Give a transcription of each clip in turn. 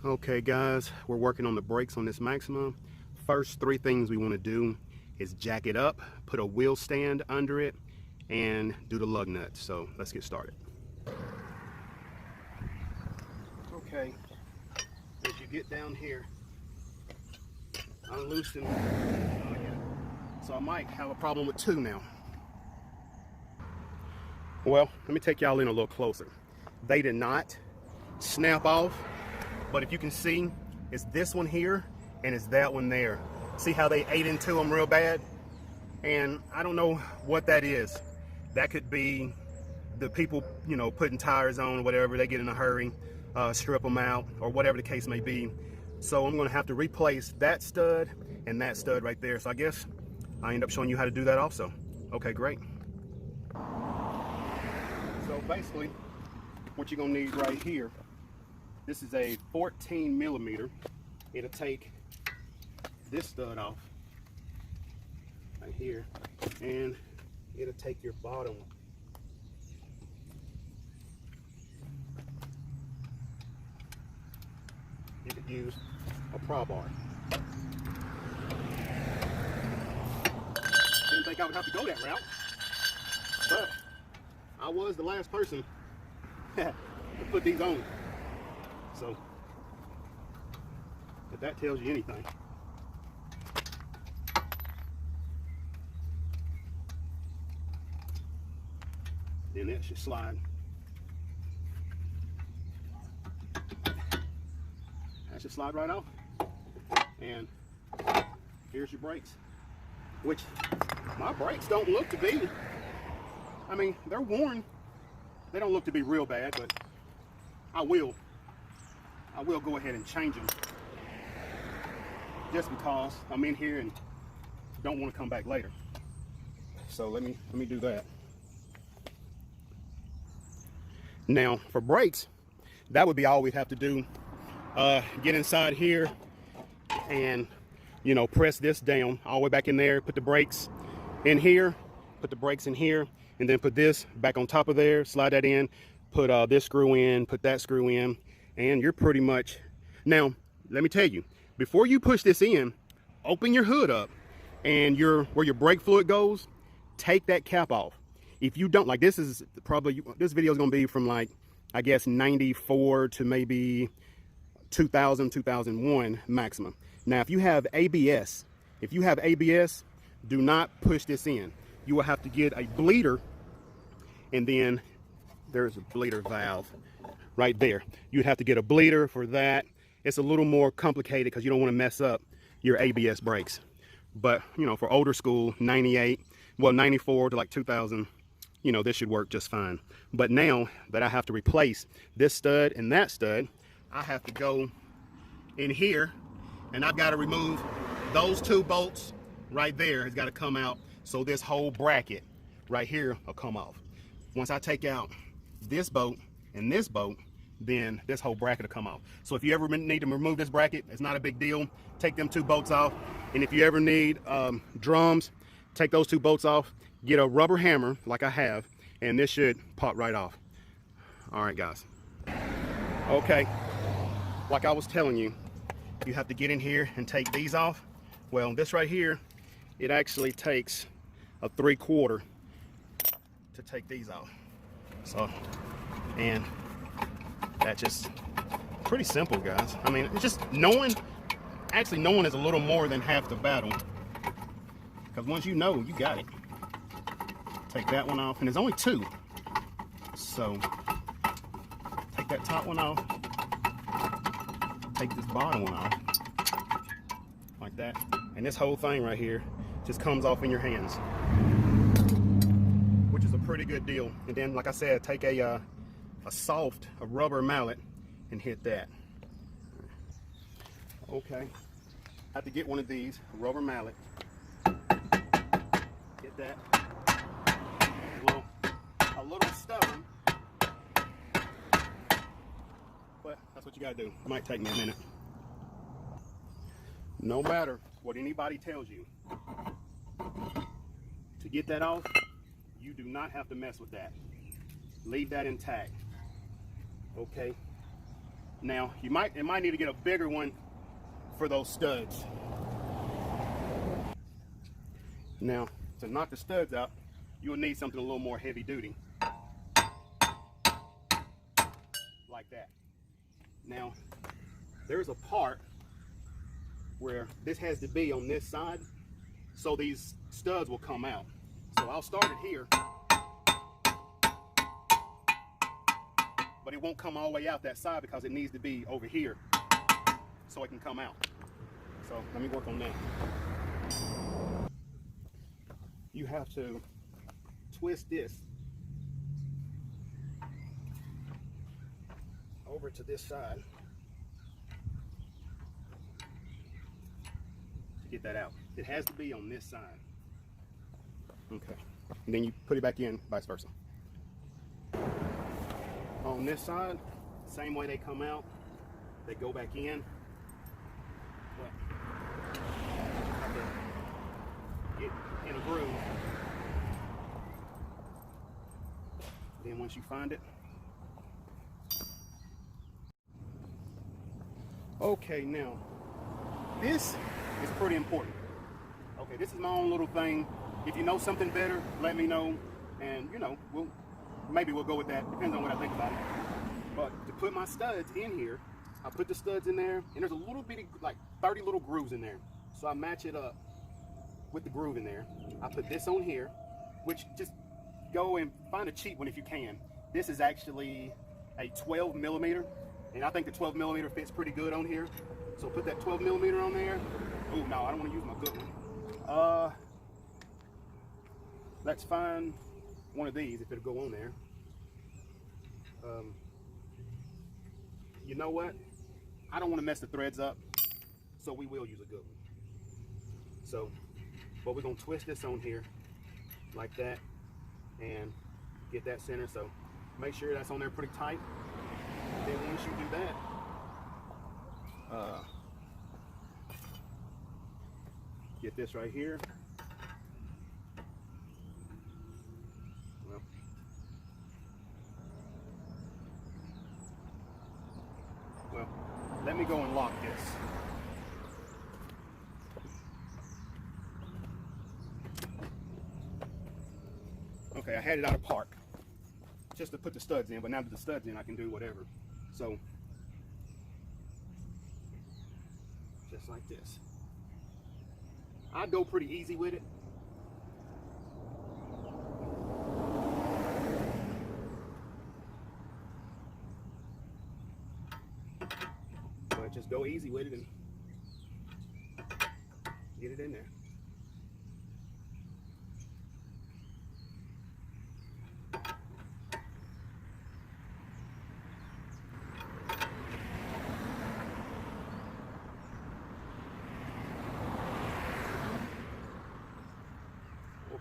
Okay guys, we're working on the brakes on this Maxima. First three things we want to do is jack it up, put a wheel stand under it, and do the lug nuts. So let's get started. Okay, as you get down here, unloosen. Oh yeah. So I might have a problem with two now. Well, let me take y'all in a little closer. They did not snap off. But if you can see, it's this one here and it's that one there. See how they ate into them real bad? And I don't know what that is. That could be the people, you know, putting tires on or whatever. They get in a hurry, strip them out or whatever the case may be. So I'm gonna have to replace that stud and that stud right there. So I guess I end up showing you how to do that also. Okay, great. So basically, what you're gonna need right here, this is a 14 millimeter. It'll take this stud off right here, and it'll take your bottom. You could use a pry bar. Didn't think I would have to go that route, but I was the last person to put these on. So, if that tells you anything. Then that should slide. That should slide right off. And here's your brakes. Which, my brakes don't look to be, I mean, they're worn. They don't look to be real bad, but I will go ahead and change them just because I'm in here and don't want to come back later. So let me do that. Now for brakes, that would be all we'd have to do. Get inside here and, you know, press this down all the way back in there, put the brakes in here, put the brakes in here, and then put this back on top of there, slide that in, put this screw in, put that screw in, and you're pretty much. Now let me tell you, before you push this in, open your hood up, and where your brake fluid goes, take that cap off. If you don't, like, this is probably, this video is going to be from, like, I guess 94 to maybe 2000 2001 Maxima. Now if you have ABS, do not push this in. You will have to get a bleeder, and then there's a bleeder valve right there. You'd have to get a bleeder for that. It's a little more complicated because you don't want to mess up your ABS brakes. But, you know, for older school, 98, well, 94 to like 2000, you know, this should work just fine. But now that I have to replace this stud and that stud, I have to go in here and I've got to remove those two bolts right there. It's got to come out. So this whole bracket right here will come off. Once I take out this bolt and this bolt, then this whole bracket will come off. So if you ever need to remove this bracket, it's not a big deal. Take them two bolts off. And if you ever need drums, take those two bolts off, get a rubber hammer like I have, and this should pop right off. All right, guys. Okay, like I was telling you, you have to get in here and take these off. Well, this right here, it actually takes a 3/4 to take these off. So, and that's just pretty simple, guys. I mean, it's just knowing is a little more than half the battle. Because once you know, you got it. Take that one off, and there's only two. So, take that top one off. Take this bottom one off. Like that. And this whole thing right here just comes off in your hands. Which is a pretty good deal. And then, like I said, take a rubber mallet and hit that. Okay, have to get one of these, a rubber mallet. Get that. A little stubborn, but that's what you gotta do. It might take me a minute. No matter what anybody tells you, to get that off, you do not have to mess with that. Leave that intact. Okay, Now, it might need to get a bigger one for those studs. Now, to knock the studs out, you'll need something a little more heavy duty. Like that. Now, there's a part where this has to be on this side, so these studs will come out. So I'll start it here, but it won't come all the way out that side because it needs to be over here so it can come out. So let me work on that. You have to twist this over to this side to get that out. It has to be on this side. Okay. And then you put it back in, vice versa. On this side, same way they come out, they go back in. But have to get in a groove. Then once you find it, okay, now this is pretty important. Okay, this is my own little thing. If you know something better, let me know, and you know, maybe we'll go with that. Depends on what I think about it. But to put my studs in here, I put the studs in there, and there's a little bitty, like 30 little grooves in there. So I match it up with the groove in there. I put this on here, which just go and find a cheap one if you can. This is actually a 12 millimeter, and I think the 12 millimeter fits pretty good on here. So put that 12 millimeter on there. Oh no, I don't want to use my good one. Let's find one of these if it'll go on there. You know what? I don't want to mess the threads up, so we will use a good one. So, but we're gonna twist this on here like that and get that center. So make sure that's on there pretty tight. Then once you do that, get this right here. Well, let me go and lock this. Okay, I had it out of park just to put the studs in, but now that the studs in, I can do whatever. So, just like this. I'd go pretty easy with it. But just go easy with it and get it in there.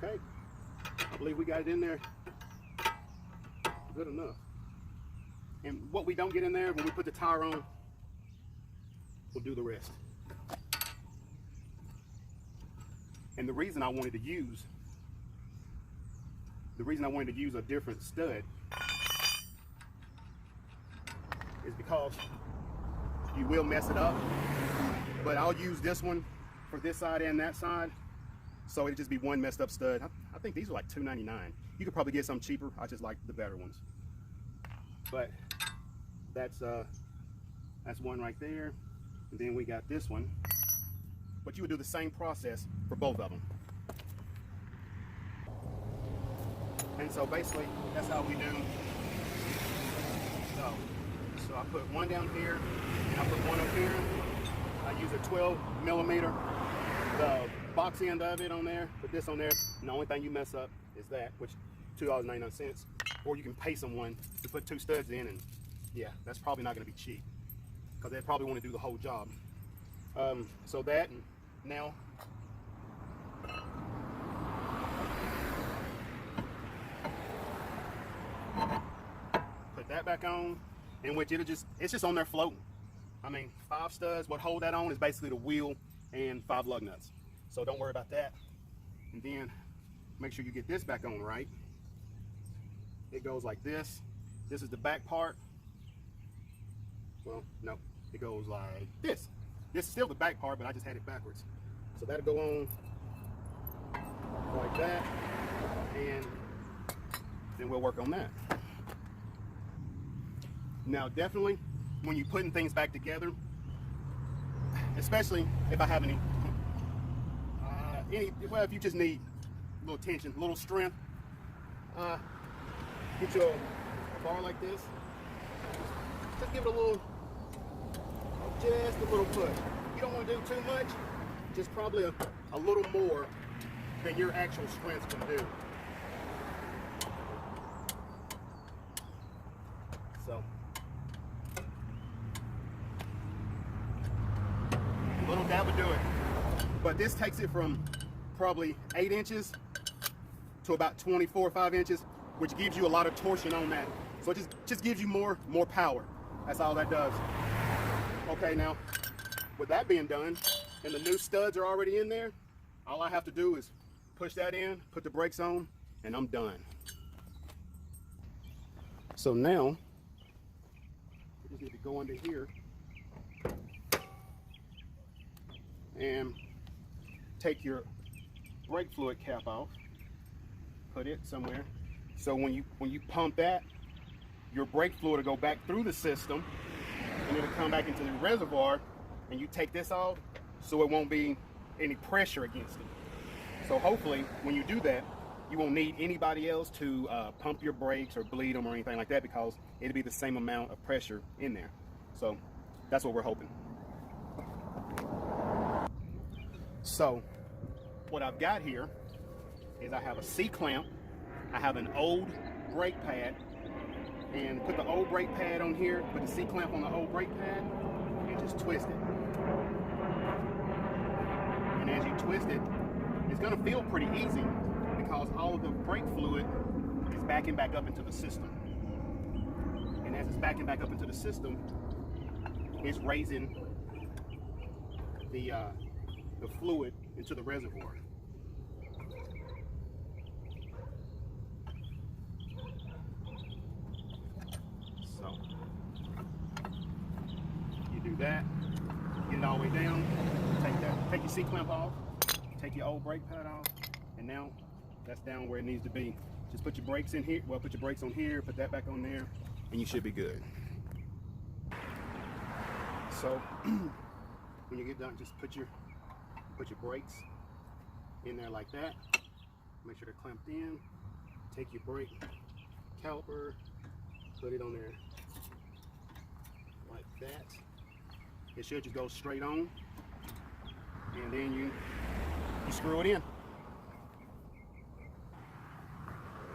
Okay, I believe we got it in there good enough. And what we don't get in there, when we put the tire on, we'll do the rest. And the reason I wanted to use a different stud is because you will mess it up, but I'll use this one for this side and that side. So it'd just be one messed up stud. I think these are like $2.99. You could probably get some cheaper. I just like the better ones. But that's one right there. And then we got this one. But you would do the same process for both of them. And so basically, that's how we do. So I put one down here, and I put one up here. I use a 12 millimeter. The box end of it on there, put this on there, and the only thing you mess up is that, which $2.99, or you can pay someone to put two studs in, and yeah, that's probably not going to be cheap because they probably want to do the whole job. So that, and now put that back on, in which it's just on there floating. I mean, 5 studs, what hold that on is basically the wheel and 5 lug nuts. So don't worry about that. And then make sure you get this back on right. It goes like this. This is the back part. Well, no, it goes like this. This is still the back part, but I just had it backwards. So that'll go on like that, and then we'll work on that. Now, definitely, when you're putting things back together, especially if I have any, well, if you just need a little tension, a little strength, get your bar like this. Just give it a little, just a little push. You don't want to do too much, just probably a little more than your actual strength can do. So, a little dab would do it. But this takes it from probably 8 inches to about 24 or 5 inches, which gives you a lot of torsion on that. So it just gives you more power. That's all that does. Okay, now, with that being done, and the new studs are already in there, all I have to do is push that in, put the brakes on, and I'm done. So now, we just need to go under here and take your brake fluid cap off, put it somewhere. So when you pump that, your brake fluid will go back through the system, and it'll come back into the reservoir, and you take this off so it won't be any pressure against it. So hopefully when you do that, you won't need anybody else to pump your brakes or bleed them or anything like that, because it'll be the same amount of pressure in there. So that's what we're hoping. So what I've got here is I have a C-clamp, I have an old brake pad, and put the old brake pad on here, put the C-clamp on the old brake pad, and just twist it. And as you twist it, it's gonna feel pretty easy because all of the brake fluid is backing back up into the system. And as it's backing back up into the system, it's raising the fluid into the reservoir. So you do that, get it all the way down, take your C-clamp off, take your old brake pad off, and now that's down where it needs to be. Just put your brakes in here, well, put your brakes on here, put that back on there, and you should be good. So when you get done, just put your brakes in there like that. Make sure they're clamped in. Take your brake caliper, put it on there like that. It should just go straight on, and then you screw it in.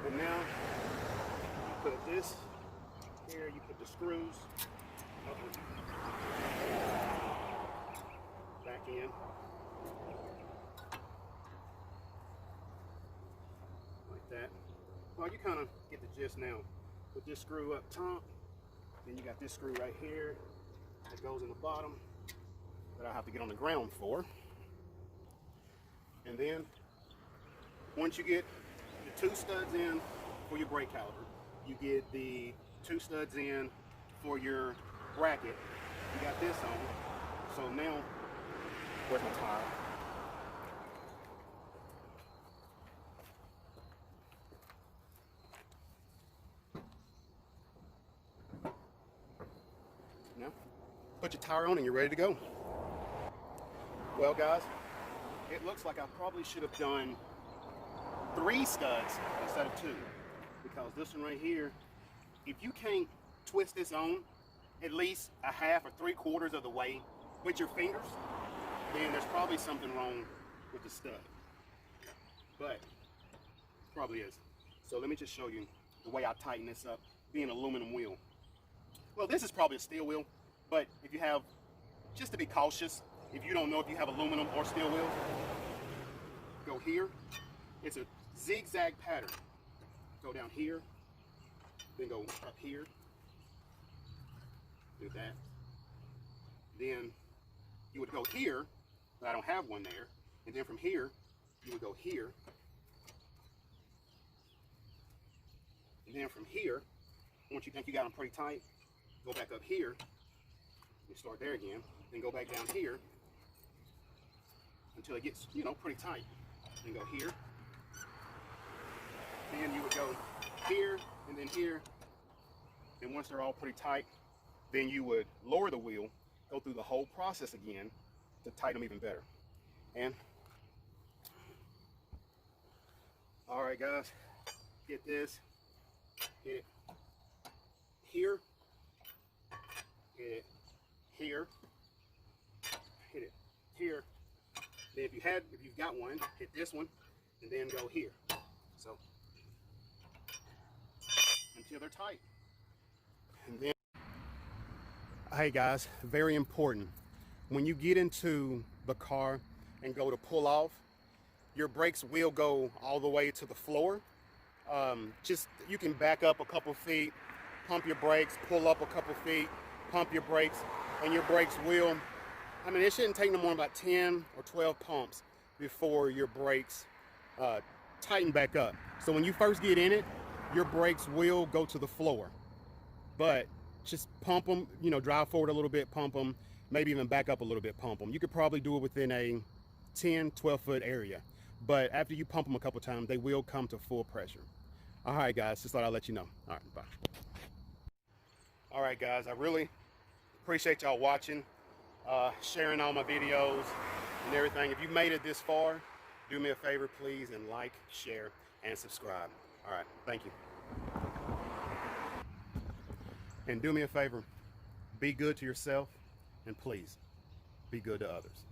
And now you put this here, you put the screws back in. Like that. Well, you kind of get the gist now. Put this screw up top, then you got this screw right here that goes in the bottom that I have to get on the ground for. And then once you get the 2 studs in for your brake caliper, you get the 2 studs in for your bracket. You got this on. So now, where's my tire? Now, put your tire on and you're ready to go. Well, guys, it looks like I probably should have done 3 studs instead of 2, because this one right here, if you can't twist this on at least a half or 3/4 of the way with your fingers, then there's probably something wrong with the stud. But probably is. So let me just show you the way I tighten this up, being an aluminum wheel. Well, this is probably a steel wheel, but if you have, just to be cautious, if you don't know if you have aluminum or steel wheels, go here. It's a zigzag pattern. Go down here, then go up here, do that. Then you would go here, but I don't have one there. And then from here, you would go here. And then from here, once you think you got them pretty tight, go back up here You start there again, then go back down here until it gets, you know, pretty tight. Then go here. Then you would go here and then here. And once they're all pretty tight, then you would lower the wheel, go through the whole process again to tighten them even better. And all right, guys, get this, hit it here, hit it here, hit it here. Then if you've got one, hit this one, and then go here. So until they're tight. And then, hey guys, very important. When you get into the car and go to pull off, your brakes will go all the way to the floor. You can back up a couple feet, pump your brakes, pull up a couple feet, pump your brakes, and your brakes will, I mean, it shouldn't take no more than about 10 or 12 pumps before your brakes tighten back up. So when you first get in it, your brakes will go to the floor. But just pump them, you know, drive forward a little bit, pump them, maybe even back up a little bit, pump them. You could probably do it within a 10, 12-foot area. But after you pump them a couple times, they will come to full pressure. All right, guys, just thought I'd let you know. All right, bye. All right, guys, I really appreciate y'all watching, sharing all my videos and everything. If you made it this far, do me a favor, please, and like, share, and subscribe. All right, thank you. And do me a favor, be good to yourself, and please, be good to others.